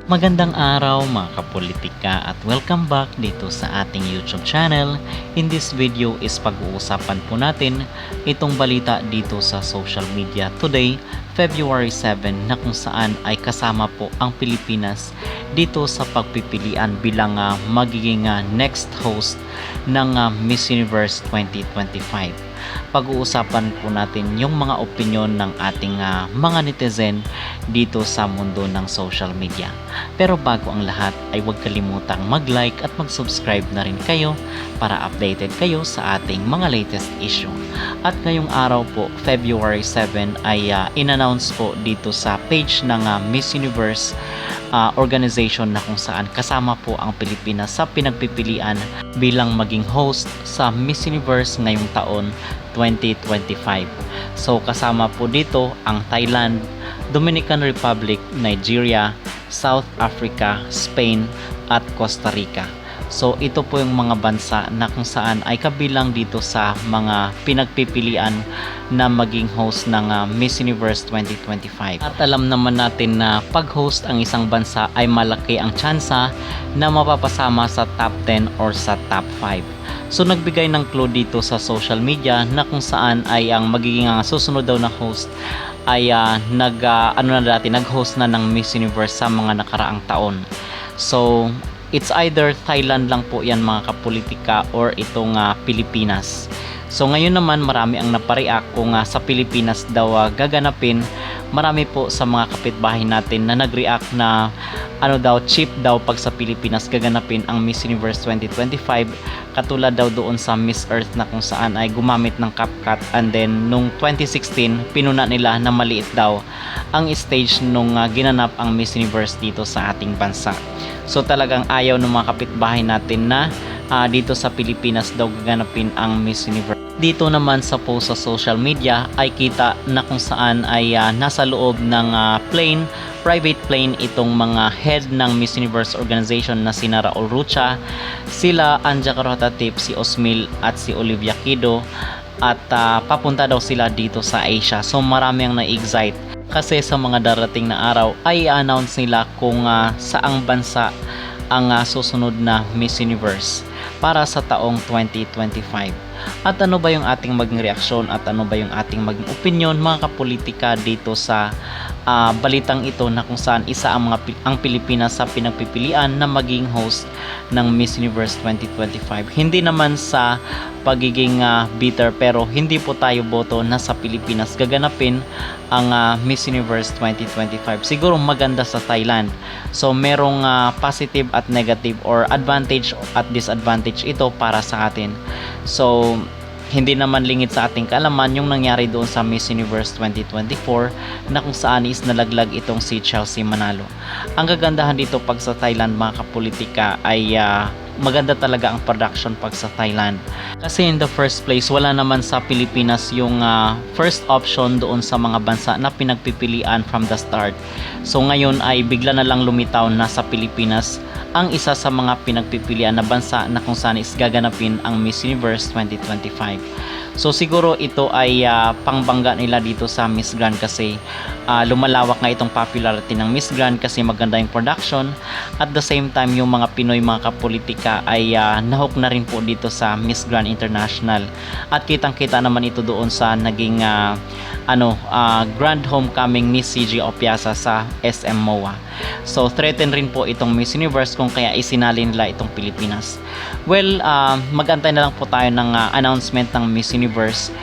Magandang araw mga kapolitika at welcome back dito sa ating YouTube channel. In this video is pag-uusapan po natin itong balita dito sa social media today, February 7 na kung saan ay kasama po ang Pilipinas dito sa pagpipilian bilang magiging next host ng Miss Universe 2025. Pag-uusapan po natin yung mga opinyon ng ating mga netizen dito sa mundo ng social media. Pero bago ang lahat ay huwag kalimutang mag-like at mag-subscribe na rin kayo para updated kayo sa ating mga latest issue. At ngayong araw po, February 7 ay in-announce po dito sa page ng Miss Universe organization na kung saan kasama po ang Pilipinas sa pinagpipilian bilang maging host sa Miss Universe ngayong taon 2025. So kasama po dito ang Thailand, Dominican Republic, Nigeria, South Africa, Spain at Costa Rica. So ito po yung mga bansa na kung saan ay kabilang dito sa mga pinagpipilian na maging host ng Miss Universe 2025. At alam naman natin na pag-host ang isang bansa ay malaki ang tsansa na mapapasama sa top 10 or sa top 5. So nagbigay ng clue dito sa social media na kung saan ay ang magiging susunod daw na host ay nag-host na ng Miss Universe sa mga nakaraang taon. So it's either Thailand lang po yan mga kapolitika or itong Pilipinas. So ngayon naman marami ang napareact kung sa Pilipinas daw gaganapin. Marami po sa mga kapitbahay natin na nag-react na cheap daw pag sa Pilipinas gaganapin ang Miss Universe 2025, katulad daw doon sa Miss Earth na kung saan ay gumamit ng CapCut, and then nung 2016 pinuna nila na maliit daw ang stage nung ginanap ang Miss Universe dito sa ating bansa. So talagang ayaw ng mga kapitbahay natin na dito sa Pilipinas daw gaganapin ang Miss Universe. Dito naman sa post sa social media ay kita na kung saan ay nasa loob ng private plane itong mga head ng Miss Universe organization na sina Raul Rucha, sila Anja Carotatip, si Osmil at si Olivia Kido, at papunta daw sila dito sa Asia. So marami ang na-excite kasi sa mga darating na araw ay i-announce nila kung saang bansa ang susunod na Miss Universe para sa taong 2025. At ano ba yung ating maging reaksyon at ano ba yung ating maging opinion mga kapolitika dito sa balitang ito na kung saan isa ang Pilipinas sa pinagpipilian na maging host ng Miss Universe 2025. Hindi naman sa pagiging bitter, pero hindi po tayo boto na sa Pilipinas gaganapin ang Miss Universe 2025. Siguro maganda sa Thailand. So merong positive at negative or advantage at disadvantage ito para sa atin. So hindi naman lingid sa ating kaalaman yung nangyari doon sa Miss Universe 2024 na kung saan is nalaglag itong si Chelsea Manalo. Ang kagandahan dito pag sa Thailand mga kapolitika ay maganda talaga ang production pag sa Thailand. Kasi in the first place, wala naman sa Pilipinas yung first option doon sa mga bansa na pinagpipilian from the start. So ngayon ay bigla na lang lumitaw na sa Pilipinas ang isa sa mga pinagpipilian na bansa na kung saan is gaganapin ang Miss Universe 2025. So siguro ito ay pangbangga nila dito sa Miss Grand kasi lumalawak nga itong popularity ng Miss Grand kasi maganda yung production. At the same time yung mga Pinoy mga kapolitika ay nahook na rin po dito sa Miss Grand International. At kitang-kita naman ito doon sa naging grand homecoming ni CG Opiasa sa SM MOA. So threaten rin po itong Miss Universe kung kaya isinali nila itong Pilipinas. Well, magantay na lang po tayo ng announcement ng Miss Universe.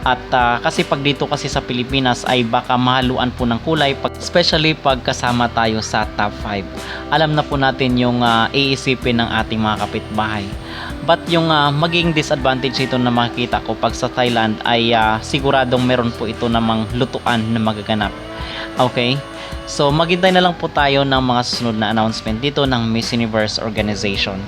At kasi pag dito kasi sa Pilipinas ay baka mahaluan po ng kulay, especially pag kasama tayo sa top 5. Alam na po natin yung iisipin ng ating mga kapitbahay. But yung maging disadvantage ito na makikita ko pag sa Thailand ay siguradong meron po ito namang lutuan na magaganap. Okay? So maghintay na lang po tayo ng mga susunod na announcement dito ng Miss Universe organization.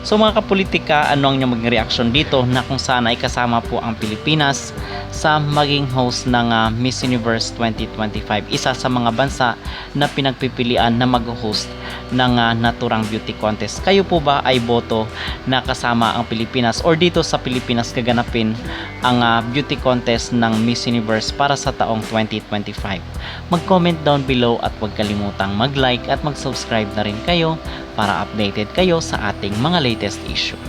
So mga kapolitika, ano ang inyong maging reaction dito na kung saan ay kasama po ang Pilipinas sa maging host ng Miss Universe 2025, isa sa mga bansa na pinagpipilian na mag-host ng naturang beauty contest. Kayo po ba ay boto na kasama ang Pilipinas or dito sa Pilipinas kaganapin ang beauty contest ng Miss Universe para sa taong 2025? Mag-comment down below at huwag kalimutang mag-like at mag-subscribe na rin kayo para updated kayo sa ating mga latest issue.